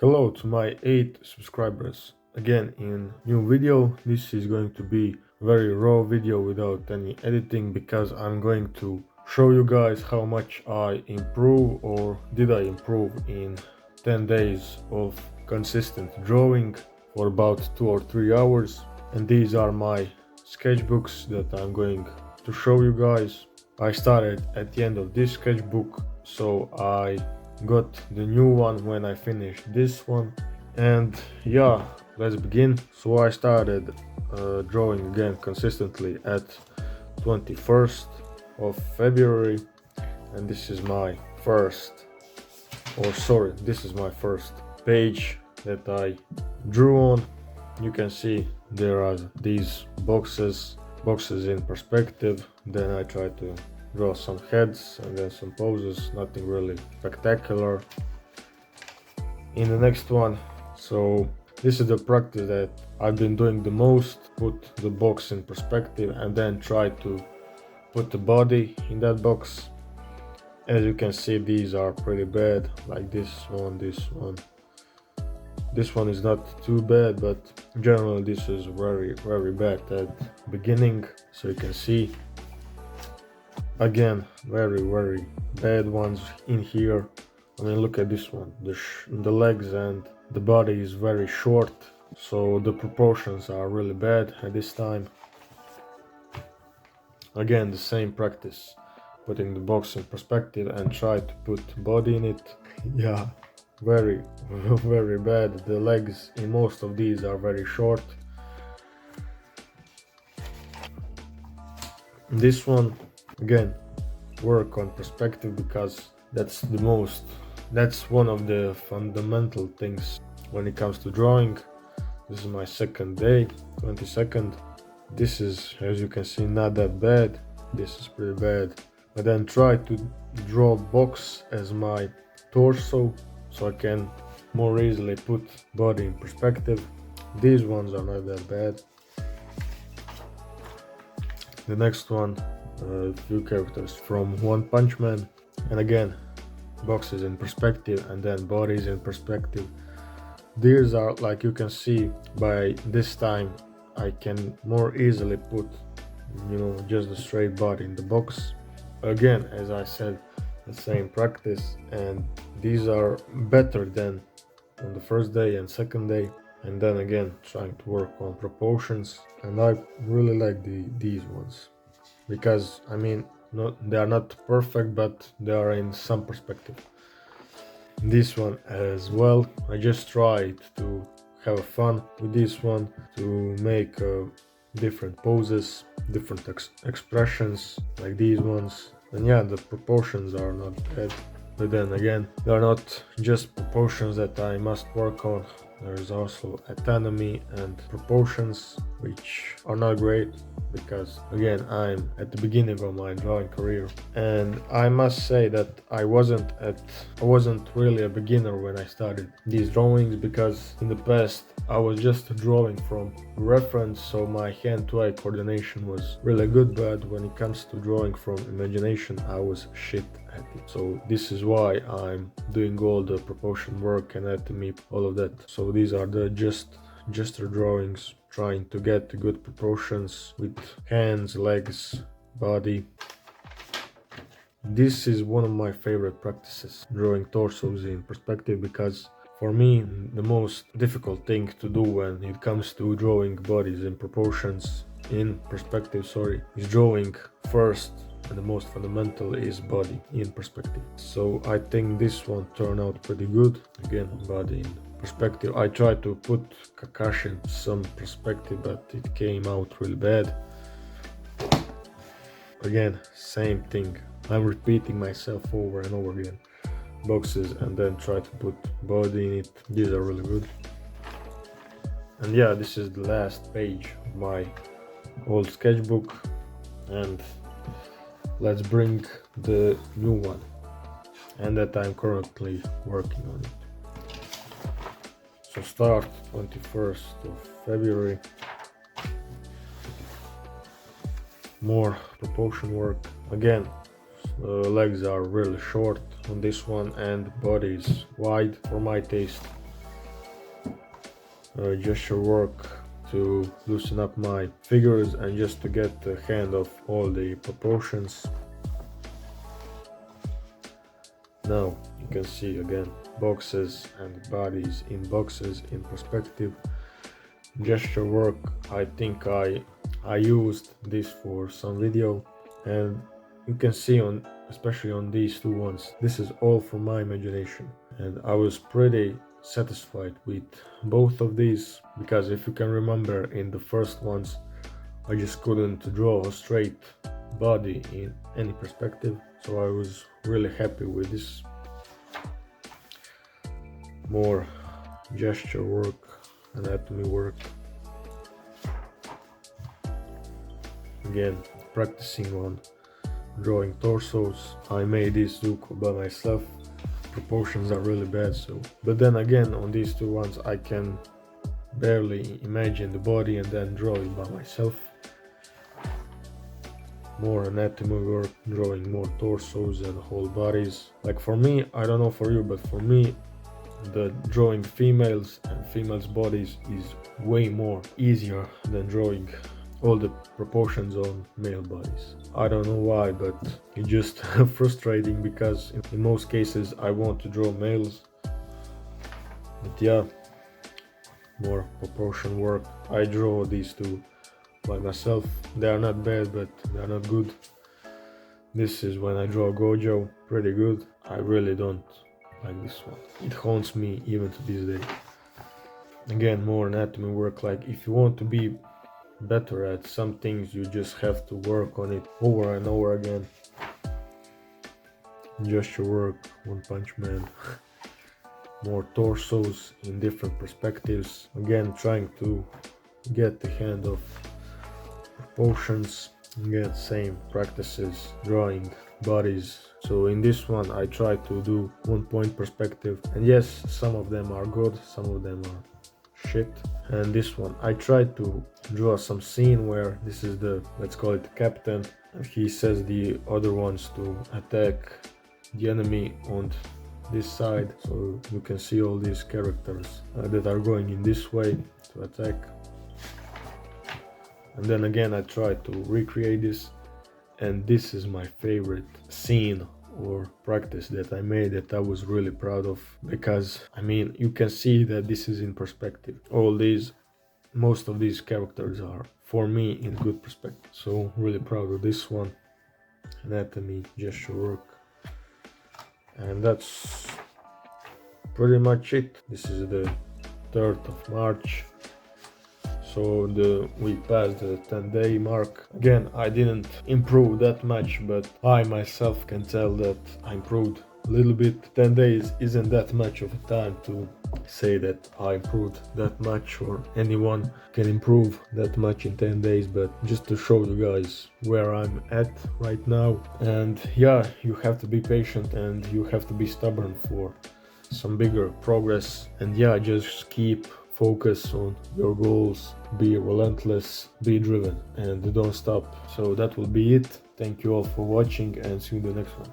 Hello to my 8 subscribers. Again in new video. This is going to be very raw video without any editing because I'm going to show you guys how much I improve or did I improve in 10 days of consistent drawing for about 2 or 3 hours. And these are my sketchbooks that I'm going to show you guys. I started at the end of this sketchbook, so I got the new one when I finished this one. And yeah, let's begin. So I started drawing again consistently at 21st of February, and this is my first page that I drew on. You can see there are these boxes in perspective. Then I try to draw some heads and then some poses, nothing really spectacular. In the next one, so this is the practice that I've been doing the most: put the box in perspective and then try to put the body in that box. As you can see, these are pretty bad, like this one. This one is not too bad, but generally this is very bad at beginning. So you can see again very bad ones in here. I mean, look at this one. The legs and the body is very short, so the proportions are really bad at this time. Again, the same practice, putting the box in perspective and try to put body in it. Yeah, very bad. The legs in most of these are very short. This one, again, work on perspective because that's one of the fundamental things when it comes to drawing. This is my second day, 22nd. This is, as you can see, not that bad. This is pretty bad. I then try to draw box as my torso so I can more easily put body in perspective. These ones are not that bad. The next one, a few characters from One Punch Man, and again, boxes in perspective and then bodies in perspective. These are, like you can see, by this time I can more easily put, just the straight body in the box. Again, as I said, the same practice, and these are better than on the first day and second day. And then again, trying to work on proportions, and I really like these ones because, I mean, they are not perfect, but they are in some perspective. This one as well, I just tried to have fun with this one, to make different poses, different expressions, like these ones. And yeah, the proportions are not bad, but then again, they are not just proportions that I must work on. There is also anatomy and proportions, which are not great because, again, I'm at the beginning of my drawing career, and I must say that I wasn't really a beginner when I started these drawings, because in the past I was just drawing from reference, so my hand-to-eye coordination was really good, but when it comes to drawing from imagination, I was shit at it. So this is why I'm doing all the proportion work, anatomy, all of that. So these are the gesture drawings, trying to get good proportions with hands, legs, body. This is one of my favorite practices, drawing torsos in perspective, because for me the most difficult thing to do when it comes to drawing bodies in proportions, in perspective, is drawing first, and the most fundamental is body in perspective. So I think this one turned out pretty good. Again, body in perspective. I tried to put Kakashi in some perspective, but it came out really bad. Again, same thing. I'm repeating myself over and over again. Boxes and then try to put body in it. These are really good. And yeah, this is the last page of my old sketchbook, and let's bring the new one, and that I'm currently working on it. So start 21st of February. More proportion work. Again, legs are really short on this one and body is wide for my taste. gesture work to loosen up my figures and just to get the hand of all the proportions. Now you can see again boxes and bodies in boxes in perspective. Gesture work, I think I used this for some video, and you can see on, especially on these two ones, this is all from my imagination, and I was pretty satisfied with both of these, because if you can remember, in the first ones I just couldn't draw a straight body in any perspective, so I was really happy with this. More gesture work, anatomy work. Again, practicing on drawing torsos. I made this Zuko by myself. Proportions are really bad, so. But then again, on these two ones I can barely imagine the body and then draw it by myself. More anatomy work, drawing more torsos and whole bodies. Like for me, I don't know for you, but for me, the drawing females and females' bodies is way more easier than drawing all the proportions on male bodies. I don't know why, but it's just frustrating, because in most cases I want to draw males. But yeah, more proportion work. I draw these two by myself. They are not bad, but they are not good. This is when I draw Gojo, pretty good. I really don't like this one. It haunts me even to this day. Again, more anatomy work. Like if you want to be better at some things, you just have to work on it over and over again. Gesture work, One Punch Man. More torsos in different perspectives. Again, trying to get the hand of proportions. Again, same practices, drawing bodies. So in this one I try to do 1 point perspective, and yes, some of them are good, some of them are shit. And this one I tried to draw some scene where this is the, let's call it the captain, and he says the other ones to attack the enemy on this side, so you can see all these characters that are going in this way to attack. And then again I try to recreate this, and this is my favorite scene or practice that I made, that I was really proud of, because I mean you can see that this is in perspective. Most of these characters are for me in good perspective, so really proud of this one. Anatomy, gesture work, and that's pretty much it. This is the 3rd of March. So we passed the 10-day mark. Again, I didn't improve that much, but I myself can tell that I improved a little bit. 10 days isn't that much of a time to say that I improved that much, or anyone can improve that much in 10 days, but just to show you guys where I'm at right now. And yeah, you have to be patient and you have to be stubborn for some bigger progress. And yeah, just keep focus on your goals, be relentless, be driven, and don't stop. So that will be it. Thank you all for watching, and see you in the next one.